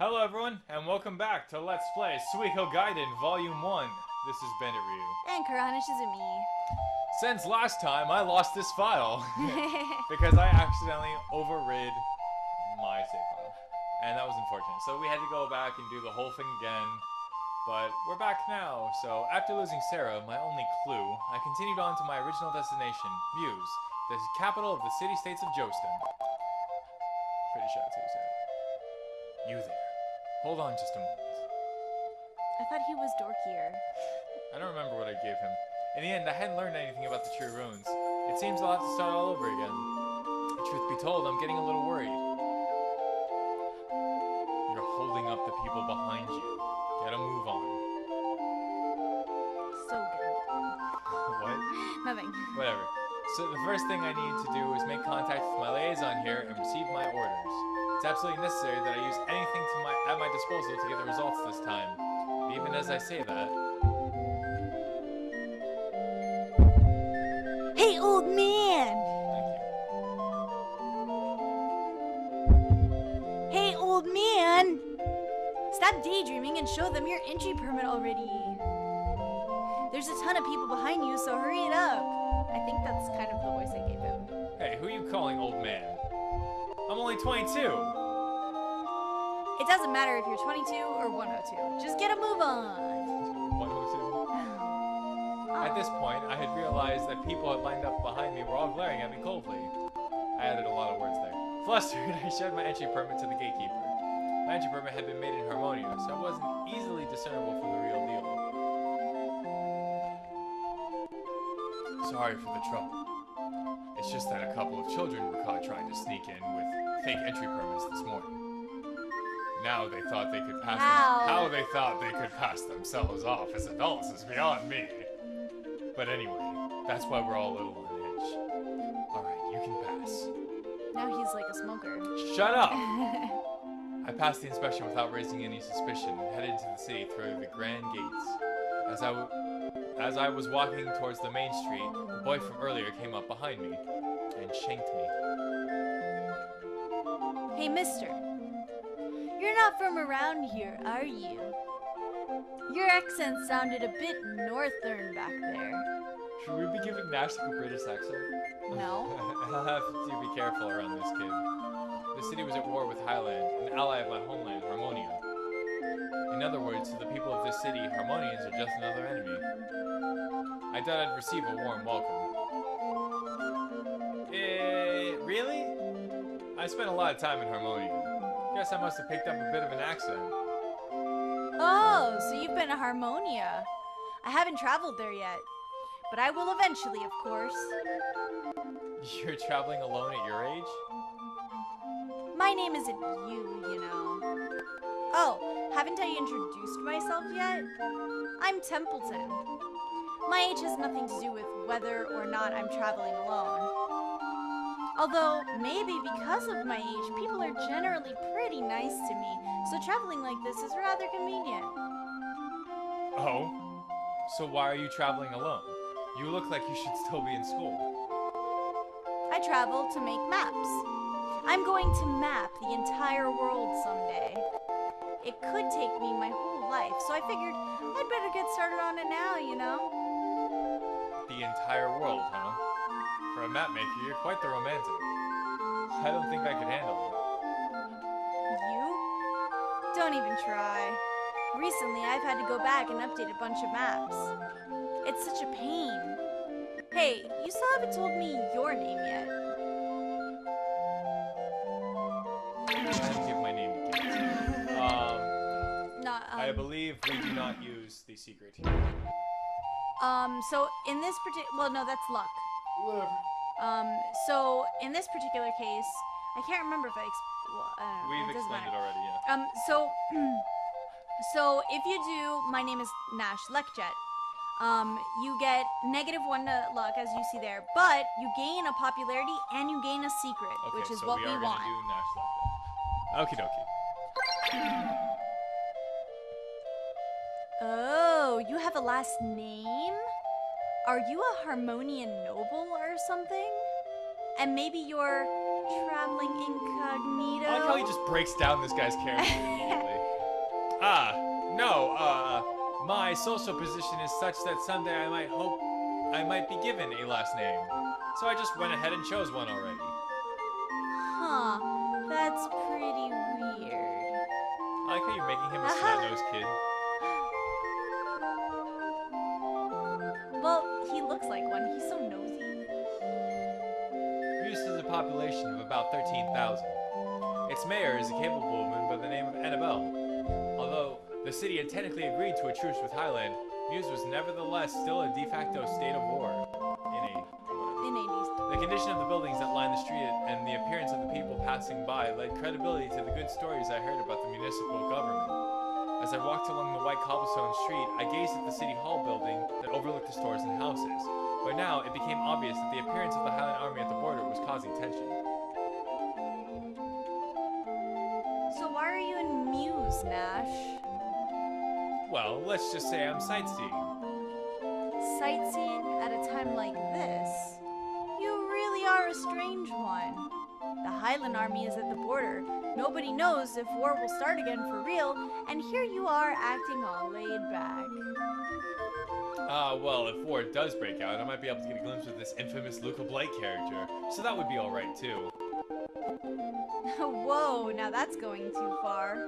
Hello everyone, and welcome back to Let's Play Suikogaiden Volume 1. This is Bandit Ryu. And Kurana Shizumi. Since last time, I lost this file. Because I accidentally overrid my save file. And that was unfortunate. So we had to go back and do the whole thing again. But we're back now, so after losing Sarah, my only clue, I continued on to my original destination, Muse, the capital of the city-states of Jostin. Pretty sure that's how you say it. You there. Hold on just a moment. I thought he was dorkier. I don't remember what I gave him. In the end, I hadn't learned anything about the true runes. It seems I'll have to start all over again. Truth be told, I'm getting a little worried. You're holding up the people behind you. Get a move on. So good. What? Nothing. Whatever. So the first thing I need to do is make contact with my liaison here and receive my orders. It's absolutely necessary that I use anything at my disposal to get the results this time. Even as I say that... Hey, old man! Thank you. Hey, old man! Stop daydreaming and show them your entry permit already. There's a ton of people behind you, so hurry it up. I think that's kind of the voice I gave him. Hey, who are you calling old man? I'm only 22! It doesn't matter if you're 22 or 102. Just get a move on. 102? At this point, I had realized that people had lined up behind me were all glaring at me coldly. I added a lot of words there. Flustered, I showed my entry permit to the gatekeeper. My entry permit had been made in Harmonia, so it wasn't easily discernible from the real deal. Sorry for the trouble. It's just that a couple of children were caught trying to sneak in with fake entry permits this morning. Now they thought they could pass how they thought they could pass themselves off as adults is beyond me. But anyway, that's why we're all a little on edge. Alright, you can pass. Now he's like a smoker. Shut up! I passed the inspection without raising any suspicion and headed into the city through the grand gates. As I was walking towards the main street, the boy from earlier came up behind me and shanked me. Hey, mister. You're not from around here, are you? Your accent sounded a bit northern back there. Should we be giving Nash like a British accent? No. I'll have to be careful around this kid. The city was at war with Highland, an ally of my homeland, Harmonia. In other words, to the people of this city, Harmonians are just another enemy. I thought I'd receive a warm welcome. Really? I spent a lot of time in Harmonia. Guess I must have picked up a bit of an accent. Oh, so you've been to Harmonia. I haven't traveled there yet, but I will eventually, of course. You're traveling alone at your age? My name isn't you know. Oh, haven't I introduced myself yet? I'm Templeton. My age has nothing to do with whether or not I'm traveling alone. Although, maybe because of my age, people are generally pretty nice to me, so traveling like this is rather convenient. Oh? So why are you traveling alone? You look like you should still be in school. I travel to make maps. I'm going to map the entire world someday. It could take me my whole life, so I figured I'd better get started on it now, you know? The entire world, huh? For a map maker, you're quite the romantic. I don't think I could handle it. You? Don't even try. Recently, I've had to go back and update a bunch of maps. It's such a pain. Hey, you still haven't told me your name yet. I didn't give my name yet. I believe we do not use the secret here. So in this well, no, that's luck. Whatever. So in this particular case, I can't remember if I We've explained it already, yeah. So if you do, my name is Nash Lekjet. You get -1 to luck, as you see there, but you gain a popularity and you gain a secret, Okay, which is so what we we are want. gonna do Nash like that. Okie dokie. Oh, you have a last name? Are you a Harmonian noble or something? And maybe you're traveling incognito? I like how he just breaks down this guy's character immediately. No, my social position is such that someday I might be given a last name. So I just went ahead and chose one already. Huh, that's pretty weird. I like how you're making him a snot-nosed kid. Well, he looks like one. He's so nosy. Muse has a population of about 13,000. Its mayor is a capable woman by the name of Annabelle. Although the city had technically agreed to a truce with Highland, Muse was nevertheless still a de facto state of war. The condition of the buildings that line the street and the appearance of the people passing by led credibility to the good stories I heard about the municipal government. As I walked along the white cobblestone street, I gazed at the city hall building that overlooked the stores and houses. By now, it became obvious that the appearance of the Highland Army at the border was causing tension. So why are you in Muse, Nash? Well, let's just say I'm sightseeing. Sightseeing at a time like this? You really are a strange one. The Highland Army is at the border. Nobody knows if war will start again for real, and here you are acting all laid back. Well, if war does break out, I might be able to get a glimpse of this infamous Luca Blight character, so that would be alright too. Whoa, now that's going too far.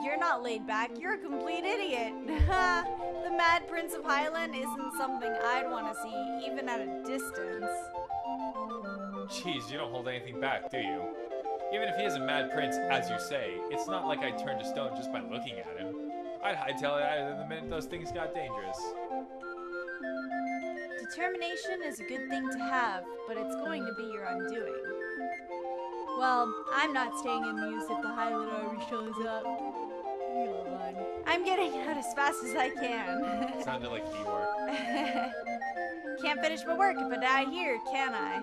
You're not laid back, you're a complete idiot. The Mad Prince of Highland isn't something I'd want to see, even at a distance. Jeez, you don't hold anything back, do you? Even if he is a mad prince, as you say, it's not like I'd turn to stone just by looking at him. I'd hightail it out of there the minute those things got dangerous. Determination is a good thing to have, but it's going to be your undoing. Well, I'm not staying in Muse if the Highland Army shows up. Hold on. I'm getting out as fast as I can. Sounded like Eeyore. Can't finish my work if I die here, can I?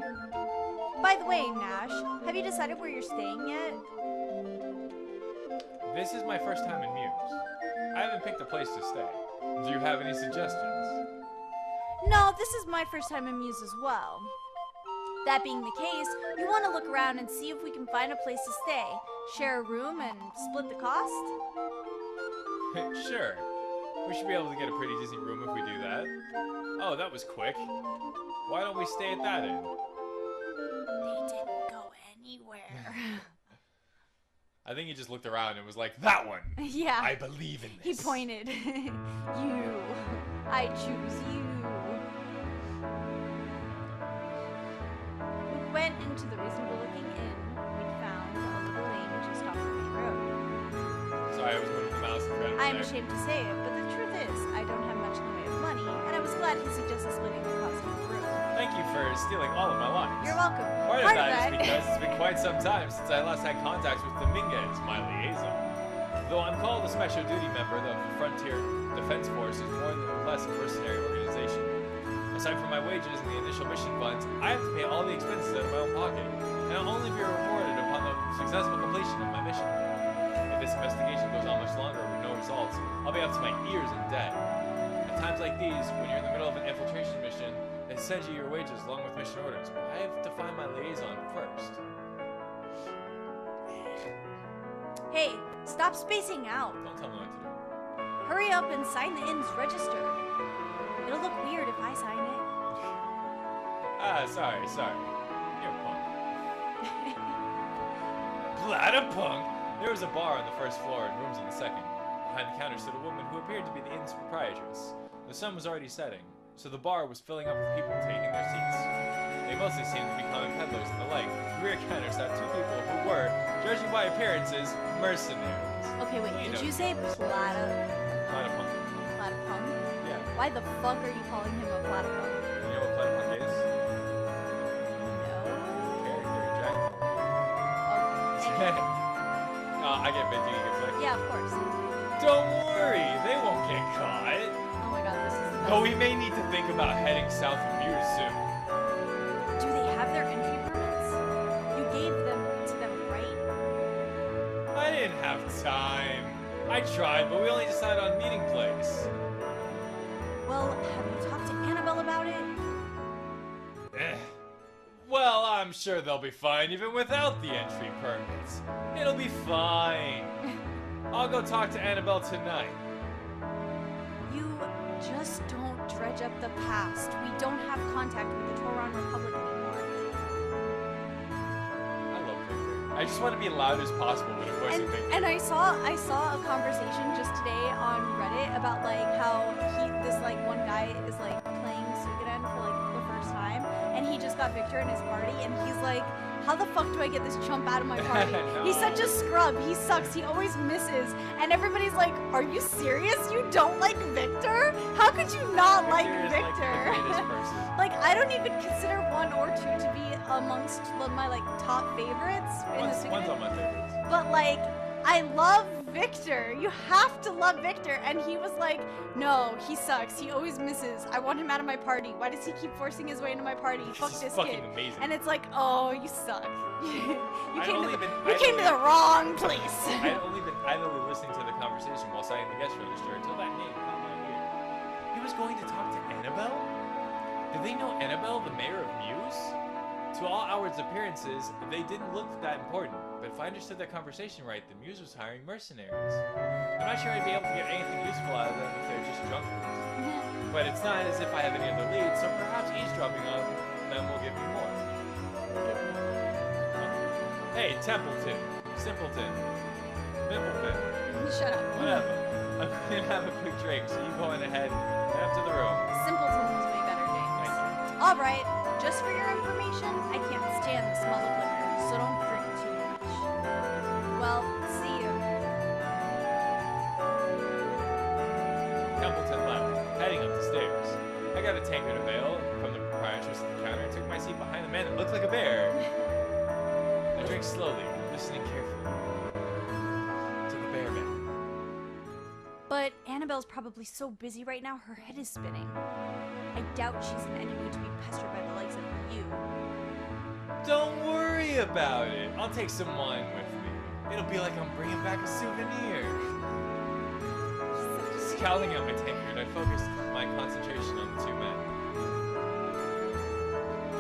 By the way, Nash, have you decided where you're staying yet? This is my first time in Muse. I haven't picked a place to stay. Do you have any suggestions? No, this is my first time in Muse as well. That being the case, you want to look around and see if we can find a place to stay, share a room, and split the cost? Sure. We should be able to get a pretty decent room if we do that. Oh, that was quick. Why don't we stay at that inn? They didn't go anywhere. I think he just looked around and was like, that one! Yeah. I believe in this. He pointed. You. I choose you. We went into the reasonable-looking inn we found a little lane just off the main road. Sorry, I was moving the mouse incredibly. I'm ashamed to say it, but the truth is, I don't have much in the way of money, and I was glad he suggested splitting the cost of the room. Thank you for stealing all of my lines. You're welcome. Part of that is because it's been quite some time since I last had contact with Dominguez, my liaison. Though I'm called a special duty member, the Frontier Defense Force is more or less a mercenary organization. Aside from my wages and the initial mission funds, I have to pay all the expenses out of my own pocket, and I'll only be rewarded upon the successful completion of my mission. If this investigation goes on much longer with no results, I'll be up to my ears in debt. At times like these, when you're in the middle of an infiltration mission, they send you your wages along with mission orders, but I have to find my liaison first. Hey, stop spacing out. Don't tell me what to do. Hurry up and sign the inn's register. It'll look weird if I sign it. Sorry. You're a punk. Platypunk! There was a bar on the first floor and rooms on the second. Behind the counter stood a woman who appeared to be the inn's proprietress. The sun was already setting, so the bar was filling up with people taking their seats. They mostly seemed to be common peddlers and the like. The rear counter sat two people who were, judging by appearances, mercenaries. Okay, wait, did you say Platypunk. platypunk? Yeah. Why the fuck are you calling him a platypunk? You know what platypunk is? Character, Jack. No. I get bit, you get flicked. Yeah, of course. Don't worry, they won't get caught. Oh my god, this is the best. Though we may need to think about heading south of Muse soon. Do they have their entry permits? You gave them to them, right? I didn't have time. I tried, but we only decided on meeting place. Well, have you talked to Annabelle about it? Well, I'm sure they'll be fine even without the entry permits. It'll be fine. I'll go talk to Annabelle tonight. You just don't dredge up the past. We don't have contact with the Toron Republic anymore. I love Victor. I just want to be loud as possible when I'm voicing Victor. And I saw a conversation just today on Reddit about like how this like one guy is like playing Suikogaiden for like the first time, and he just got Victor in his party, and he's like, how the fuck do I get this chump out of my party? No. He's such a scrub. He sucks. He always misses. And everybody's like, are you serious? You don't like Victor? How could you not like Victor? Like, I don't even consider 1 or 2 to be amongst my like top favorites. One's on my favorites. But like, I love Victor. You have to love Victor. And he was like, no, he sucks. He always misses. I want him out of my party. Why does he keep forcing his way into my party? Fuck this kid. Amazing. And it's like, oh, you suck. you came to the wrong place. I'd only been idly listening to the conversation while signing the guest register until that name caught my ear. He was going to talk to Annabelle? Did they know Annabelle, the mayor of Muse? To all Howard's appearances, they didn't look that important. But if I understood that conversation right, the Muse was hiring mercenaries. I'm not sure I'd be able to get anything useful out of them if they're just drunkards. But it's not as if I have any other leads, so perhaps eavesdropping on them will give me more. Hey, Templeton, Simpleton, Mimpleton. Shut up. Whatever. I'm going to have a quick drink, so you go on ahead and up to the room. Simpleton was way better, James. Thank you. Alright, just for your information, I can't stand the smell of liquor, so don't drink too much. Well, see you. Templeton left, heading up the stairs. I got a tankard of ale from the proprietress at the counter and took my seat behind the man that looked like a bear. I drank slowly, listening carefully to the bear man. But Annabelle's probably so busy right now, her head is spinning. I doubt she's in any mood to be pestered by the likes of you. Don't worry about it. I'll take some wine with me. It'll be like I'm bringing back a souvenir. Scowling at my tankard, I focused my concentration on the two men.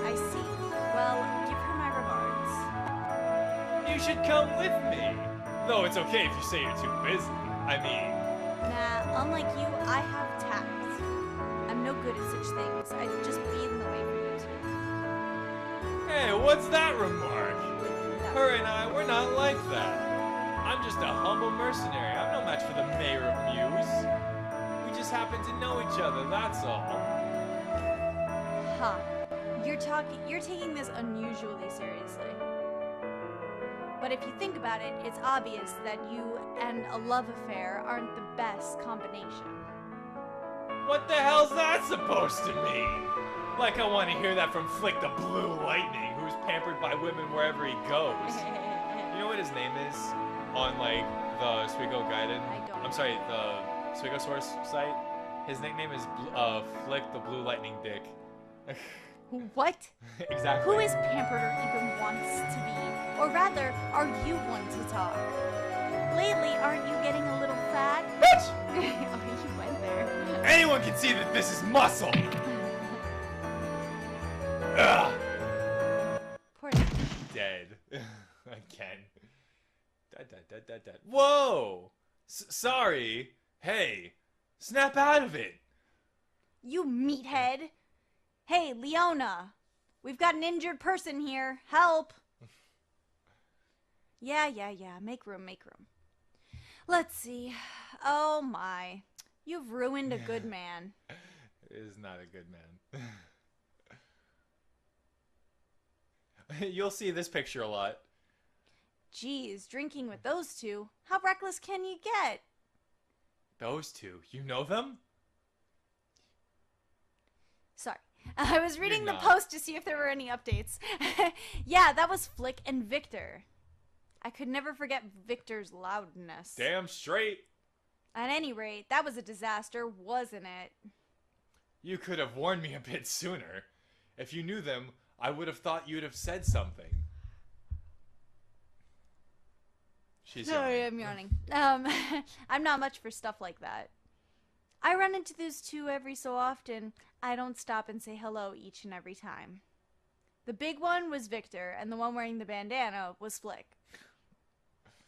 I see. Well, give her my regards. You should come with me. Though it's okay if you say you're too busy. I mean... Nah, unlike you, I have tact. I'm no good at such things. I'd just be in the way for you two. Hey, what's that remark? Her and I, we're not like that. I'm just a humble mercenary. I'm no match for the mayor of Muse. We just happen to know each other, that's all. Huh. You're taking this unusually seriously. But if you think about it, it's obvious that you and a love affair aren't the best combination. What the hell's that supposed to mean? Like I want to hear that from Flick the Blue Lightning, who's pampered by women wherever he goes. You know what his name is on like the Suikogaiden? I'm sorry, the Suiko Source site. His nickname is Flick the Blue Lightning Dick. What? Exactly. Who is pampered or even wants to be? Or rather, are you one to talk? Lately, aren't you getting a little fat? Bitch! Oh, you went there. Anyone can see that this is muscle! Ugh. Poor thing. Dead. Again. Whoa! Sorry. Hey. Snap out of it. You meathead. Hey, Leona. We've got an injured person here. Help. Yeah. Make room. Let's see. Oh my. You've ruined a good man. Is not a good man. You'll see this picture a lot. Geez, drinking with those two. How reckless can you get? Those two? You know them? Sorry. I was reading the post to see if there were any updates. Yeah, that was Flick and Victor. I could never forget Victor's loudness. Damn straight. At any rate, that was a disaster, wasn't it? You could have warned me a bit sooner. If you knew them, I would have thought you'd have said something. She's Sorry, yawning. I'm yawning. I'm not much for stuff like that. I run into those two every so often. I don't stop and say hello each and every time. The big one was Victor, and the one wearing the bandana was Flick.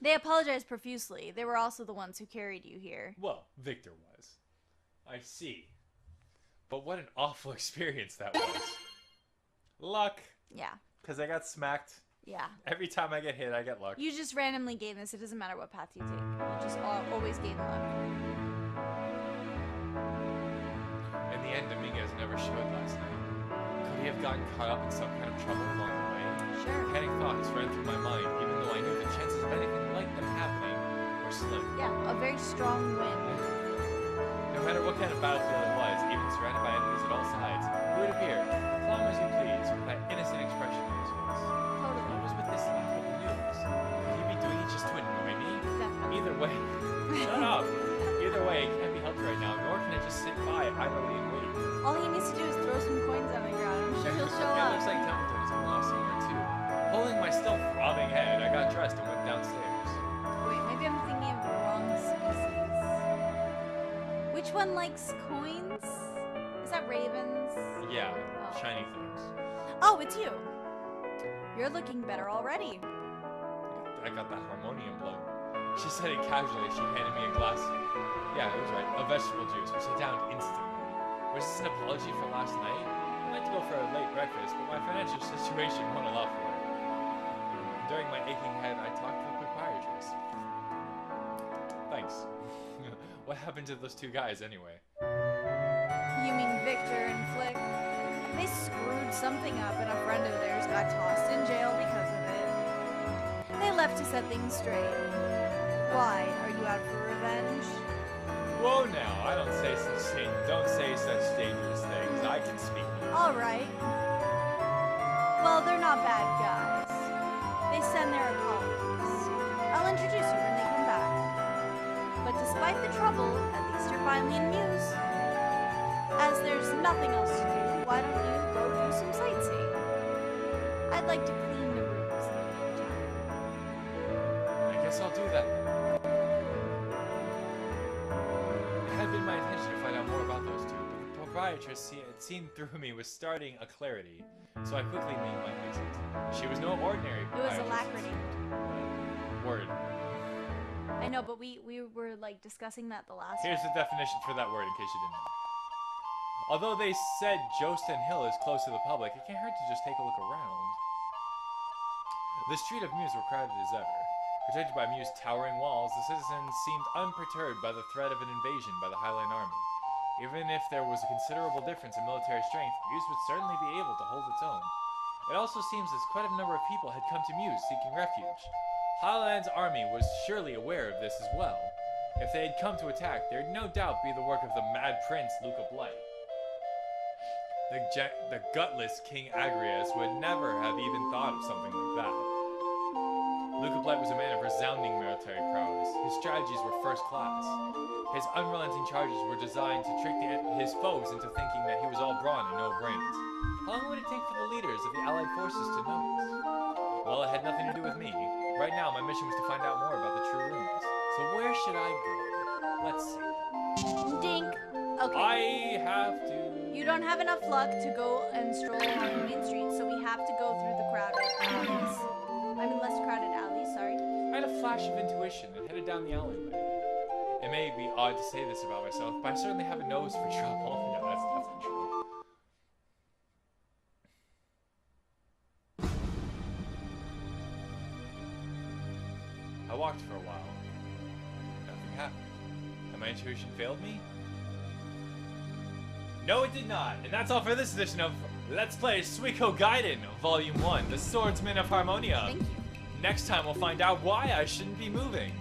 They apologized profusely. They were also the ones who carried you here. Well, Victor was. I see. But what an awful experience that was. Luck. Yeah. Because I got smacked. Yeah. Every time I get hit, I get luck. You just randomly gain this. It doesn't matter what path you take. You just always gain luck. In the end, Dominguez never showed last night. Could he have gotten caught up in some kind of trouble along the way? Sure. Panic thoughts ran through my mind, even though I knew the chances of anything like them happening were slim. Yeah, a very strong wind. No matter what kind of battlefield it was, even surrounded by enemies at all sides, he would appear, calm as you please, with that innocent expression on his face. Totally. What was with this laughable news? Could he be doing it just to annoy me? Definitely. Either way, shut up! Either way, it can't be helped right now, nor can I just sit by idly and wait. All he needs to do is throw some coins on the ground. I'm sure he'll show It up. looks like Templeton is getting lost somewhere too. Holding my still throbbing head, I got dressed and went downstairs. Wait, maybe I'm thinking of the wrong species. Which one likes coins? Is that ravens? Yeah, Oh. shiny things. Oh, it's you. You're looking better already. I got that harmonium blood. She said it casually as she handed me a glass. Yeah, it was right. A vegetable juice, which I downed instantly. Was this an apology for last night? I meant to go for a late breakfast, but my financial situation won't allow for it. During my aching head, I talked to the proprietress. Thanks. What happened to those two guys, anyway? You mean Victor and Flick? They screwed something up and a friend of theirs got tossed in jail because of it. They left to set things straight. Why? Are you out for revenge? Whoa now, don't say such dangerous things. I can speak. Alright. Well, they're not bad guys. They send their apologies. I'll introduce you when they come back. But despite the trouble, at least you're finally in Muse. As there's nothing else to do, why don't you go do some sightseeing? I'd like to clean the rooms in the meantime. I guess I'll do that. It had been my intention to find out more about those two, but the proprietress had seen through me was starting a clarity, so I quickly made my exit. She was no ordinary It was proprietress. alacrity. Word. I know, but we were like discussing that the last Here's the definition for that word in case you didn't know. Although they said Jostin Hill is close to the public, it can't hurt to just take a look around. The street of Muse were crowded as ever. Protected by Muse's towering walls, the citizens seemed unperturbed by the threat of an invasion by the Highland Army. Even if there was a considerable difference in military strength, Muse would certainly be able to hold its own. It also seems as quite a number of people had come to Muse seeking refuge. Highland's army was surely aware of this as well. If they had come to attack, there'd no doubt be the work of the Mad Prince Luca Blight. The gutless King Agrias would never have even thought of something like that. Luca Blight was a man of resounding military prowess. His strategies were first class. His unrelenting charges were designed to trick his foes into thinking that he was all brawn and no brains. How long would it take for the leaders of the Allied forces to notice? Well, it had nothing to do with me. Right now, my mission was to find out more about the true runes. So where should I go? Let's see. Dink. Okay. I have to... You don't have enough luck to go and stroll along the main street, so we have to go through the crowded alleys. I mean, less crowded alleys, sorry. I had a flash of intuition and headed down the alleyway. It may be odd to say this about myself, but I certainly have a nose for trouble. Yeah, that's definitely true. I walked for a while. Nothing happened. Had my intuition failed me? No, it did not. And that's all for this edition of Let's Play Suikogaiden, Volume 1, The Swordsman of Harmonia. Thank you. Next time we'll find out why I shouldn't be moving.